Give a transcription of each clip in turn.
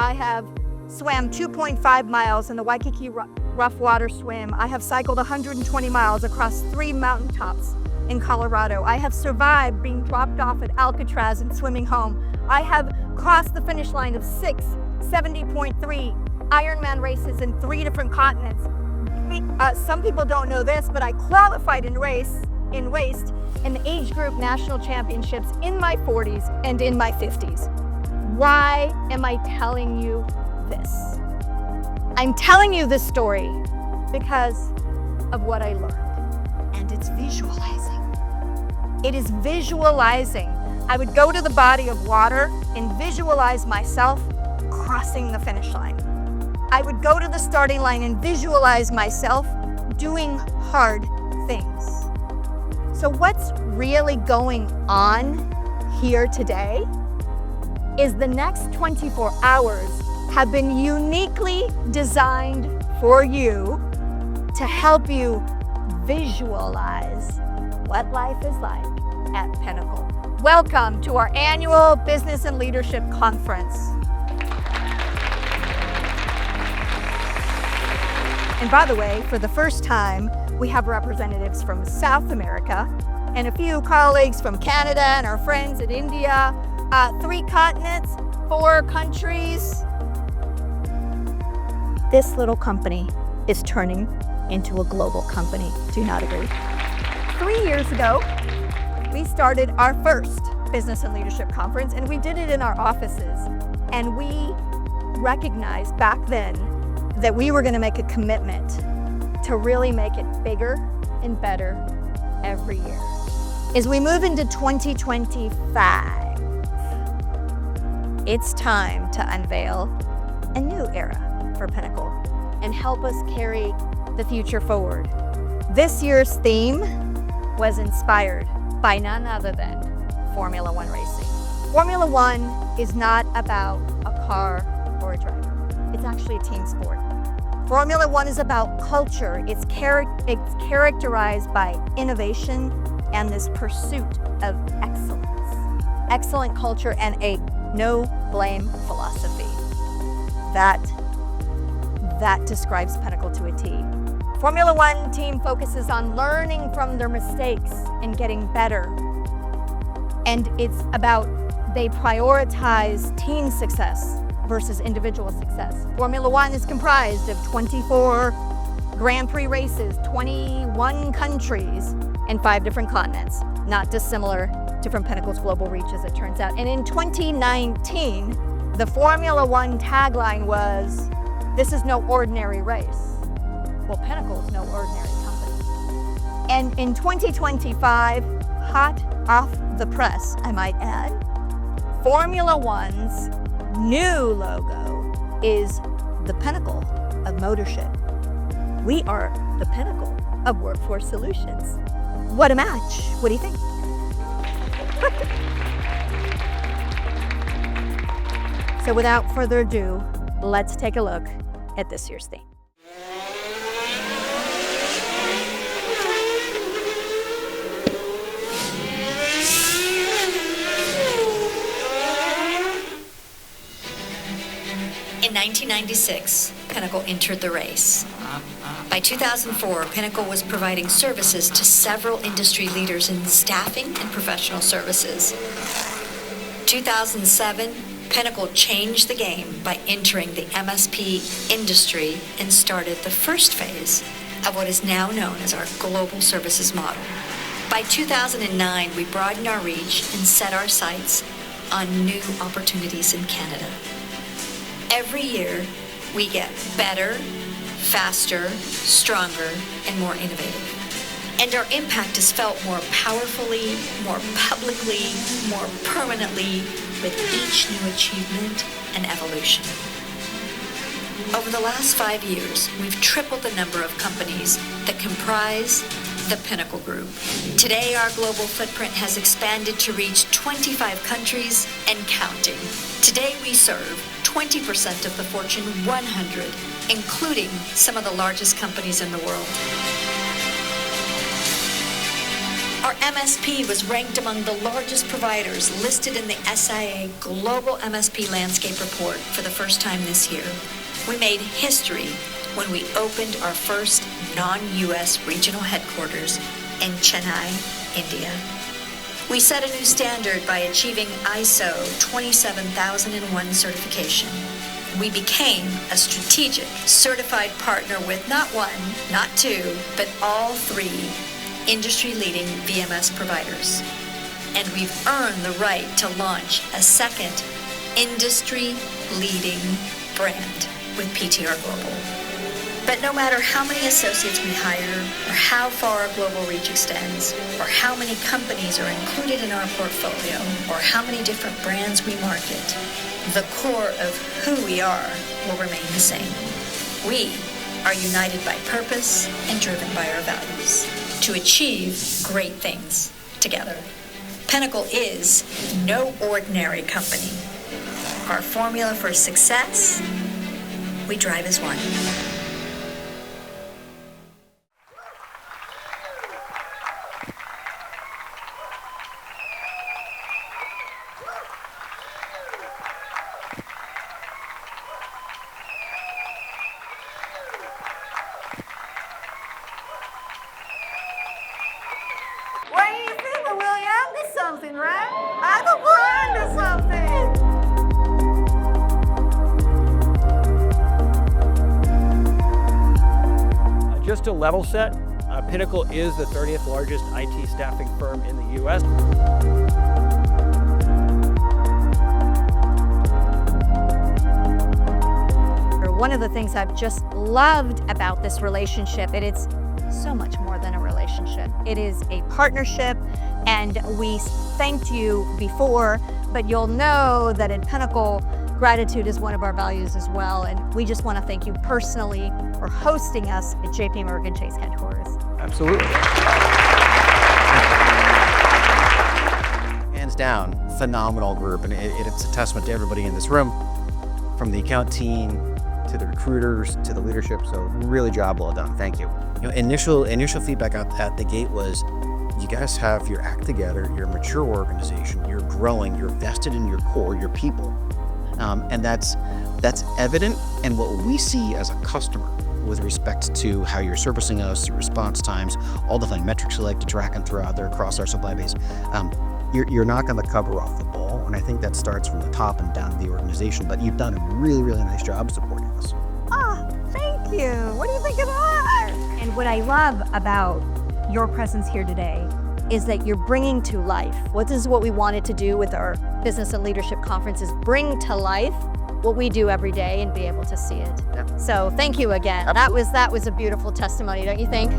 I have swam 2.5 miles in the Waikiki Rough Water Swim. I have cycled 120 miles across 3 mountaintops in Colorado. I have survived being dropped off at Alcatraz and swimming home. I have crossed the finish line of 6 70.3 Ironman races in 3 different continents. Some people don't know this, but I qualified in waist in the age group national championships in my 40s and in my 50s. Why am I telling you this? I'm telling you this story because of what I learned, and it's visualizing. It is visualizing. I would go to the body of water and visualize myself crossing the finish line. I would go to the starting line and visualize myself doing hard things. So what's really going on here today is the next 24 hours have been uniquely designed for you to help you visualize what life is like at Pinnacle. Welcome to our annual Business and Leadership Conference. And by the way, for the first time, we have representatives from South America and a few colleagues from Canada and our friends in India, 3 continents, 4 countries. This little company is turning into a global company. Do you not agree? 3 years ago, we started our first Business and Leadership Conference, and we did it in our offices. And we recognized back then that we were going to make a commitment to really make it bigger and better every year. As we move into 2025, it's time to unveil a new era for Pinnacle and help us carry the future forward. This year's theme was inspired by none other than Formula One racing. Formula One is not about a car or a driver. It's actually a team sport. Formula One is about culture. It's characterized by innovation and this pursuit of excellence. Excellent culture and a no-blame philosophy. That describes Pinnacle to a T. Formula One team focuses on learning from their mistakes and getting better. And it's about, they prioritize team success versus individual success. Formula One is comprised of 24 Grand Prix races, 21 countries, and 5 different continents. Not dissimilar to from Pinnacle's global reach, as it turns out. And in 2019, the Formula One tagline was, "This is no ordinary race." Well, Pinnacle is no ordinary company. And in 2025, hot off the press, I might add, Formula One's new logo is the pinnacle of motorship. We are the pinnacle of workforce solutions. What a match. What do you think? So without further ado, let's take a look at this year's theme. In 1996, Pinnacle entered the race. By 2004, Pinnacle was providing services to several industry leaders in staffing and professional services. 2007, Pinnacle changed the game by entering the MSP industry and started the first phase of what is now known as our global services model. By 2009, we broadened our reach and set our sights on new opportunities in Canada. Every year, we get better, faster, stronger, and more innovative. And our impact is felt more powerfully, more publicly, more permanently with each new achievement and evolution. Over the last 5 years, we've tripled the number of companies that comprise the Pinnacle Group. Today, our global footprint has expanded to reach 25 countries and counting. Today, we serve 20% of the Fortune 100, including some of the largest companies in the world. Our MSP was ranked among the largest providers listed in the SIA Global MSP Landscape Report for the first time this year. We made history when we opened our first non-US regional headquarters in Chennai, India. We set a new standard by achieving ISO 27001 certification. We became a strategic certified partner with not one, not two, but all three industry-leading VMS providers. And we've earned the right to launch a second industry-leading brand with PTR Global. But no matter how many associates we hire, or how far our global reach extends, or how many companies are included in our portfolio, or how many different brands we market, the core of who we are will remain the same. We are united by purpose and driven by our values to achieve great things together. Pinnacle is no ordinary company. Our formula for success, we drive as one. What do you think, William? There's something, right? I can find something. Just to level set, Pinnacle is the 30th largest IT staffing firm in the U.S. One of the things I've just loved about this relationship, it is so much more than a relationship. It is a partnership, and we thanked you before, but you'll know that in Pinnacle, gratitude is one of our values as well, and we just want to thank you personally for hosting us at JP Morgan Chase headquarters. Absolutely. Hands down, phenomenal group, and it's a testament to everybody in this room, from the account team to the recruiters to the leadership. So really job well done. Thank you. Initial feedback out at the gate was, you guys have your act together. You're a mature organization. You're growing. You're vested in your core, your people, and that's evident. And what we see as a customer with respect to how you're servicing us, your response times, all the fine metrics you like to track and throw out there across our supply base. You're knocking the cover off the ball, and I think that starts from the top and down the organization, but you've done a really, really nice job supporting us. Thank you. What do you think of that? And what I love about your presence here today is that you're bringing to life. This is what we wanted to do with our Business and Leadership Conference, is bring to life what we do every day and be able to see it. Yeah. So thank you again. Absolutely. That was a beautiful testimony, don't you think?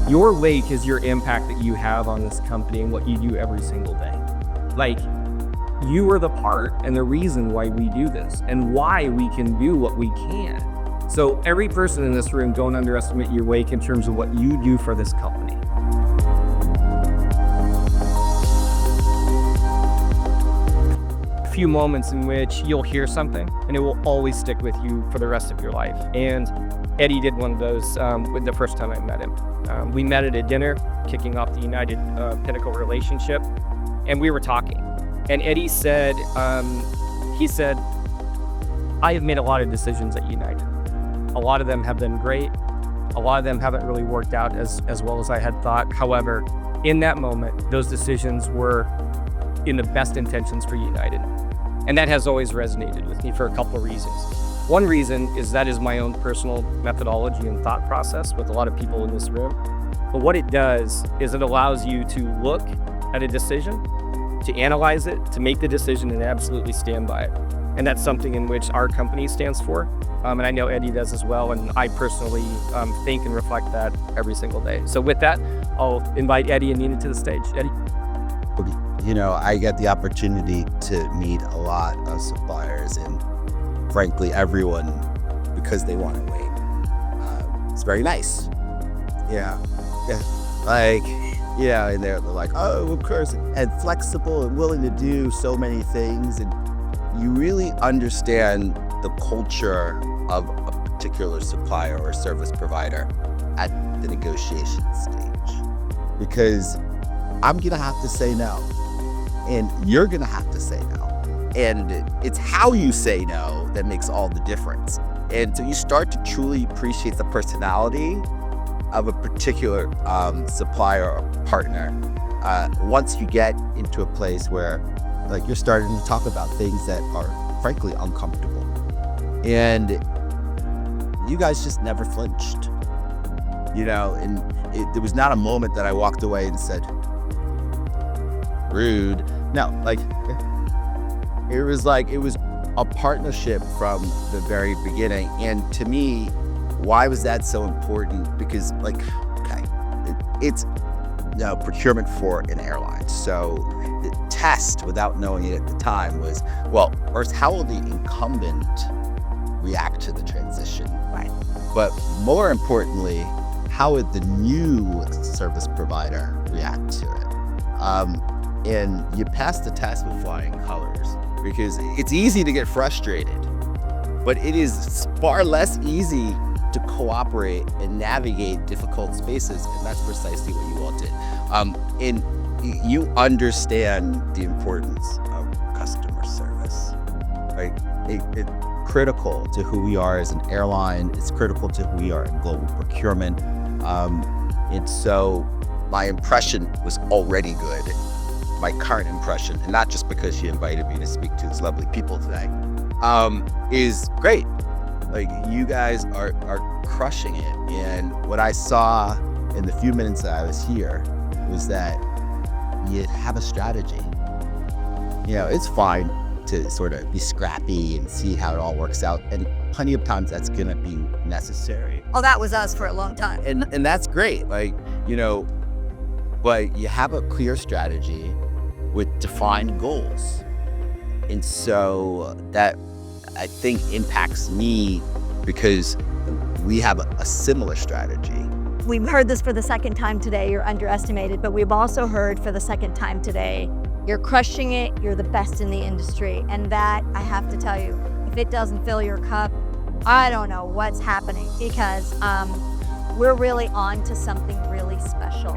Your wake is your impact that you have on this company and what you do every single day. Like, you are the part and the reason why we do this and why we can do what we can. So every person in this room, don't underestimate your wake in terms of what you do for this company. A few moments in which you'll hear something and it will always stick with you for the rest of your life. And Eddie did one of those with the first time I met him. We met at a dinner, kicking off the United Pinnacle relationship, and we were talking. And Eddie said, I have made a lot of decisions at United. A lot of them have been great. A lot of them haven't really worked out as well as I had thought. However, in that moment, those decisions were in the best intentions for United. And that has always resonated with me for a couple of reasons. One reason is that is my own personal methodology and thought process with a lot of people in this room. But what it does is it allows you to look at a decision, to analyze it, to make the decision and absolutely stand by it. And that's something in which our company stands for. And I know Eddie does as well. And I personally think and reflect that every single day. So with that, I'll invite Eddie and Nina to the stage. Eddie. You know, I get the opportunity to meet a lot of suppliers and frankly, everyone, because they want to wait. It's very nice. Yeah. Yeah. Like, yeah, and they're like, oh, of course, and flexible and willing to do so many things. And you really understand the culture of a particular supplier or service provider at the negotiation stage. Because I'm going to have to say no, and you're going to have to say no. And it's how you say no that makes all the difference. And so you start to truly appreciate the personality of a particular supplier or partner once you get into a place where like you're starting to talk about things that are frankly uncomfortable. And you guys just never flinched, and there was not a moment that I walked away and said, rude. No, it was a partnership from the very beginning. And to me, why was that so important? Because it's procurement for an airline. So the test, without knowing it at the time, was, well, first, how will the incumbent react to the transition? Right. But more importantly, how would the new service provider react to it? And you pass the test with flying colors, because it's easy to get frustrated, but it is far less easy to cooperate and navigate difficult spaces, and that's precisely what you all did. And you understand the importance of customer service, right? It's critical to who we are as an airline. It's critical to who we are in global procurement. And so my impression was already good. My current impression, and not just because you invited me to speak to these lovely people today, is great. You guys are crushing it. And what I saw in the few minutes that I was here was that you have a strategy. It's fine to sort of be scrappy and see how it all works out. And plenty of times that's going to be necessary. Oh, that was us for a long time. And that's great. But you have a clear strategy with defined goals. And so that, I think, impacts me because we have a similar strategy. We've heard this for the second time today, you're underestimated, but we've also heard for the second time today, you're crushing it, you're the best in the industry. And that, I have to tell you, if it doesn't fill your cup, I don't know what's happening, because we're really on to something really special.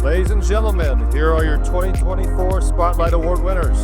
Ladies and gentlemen, here are your 2024 Spotlight Award winners.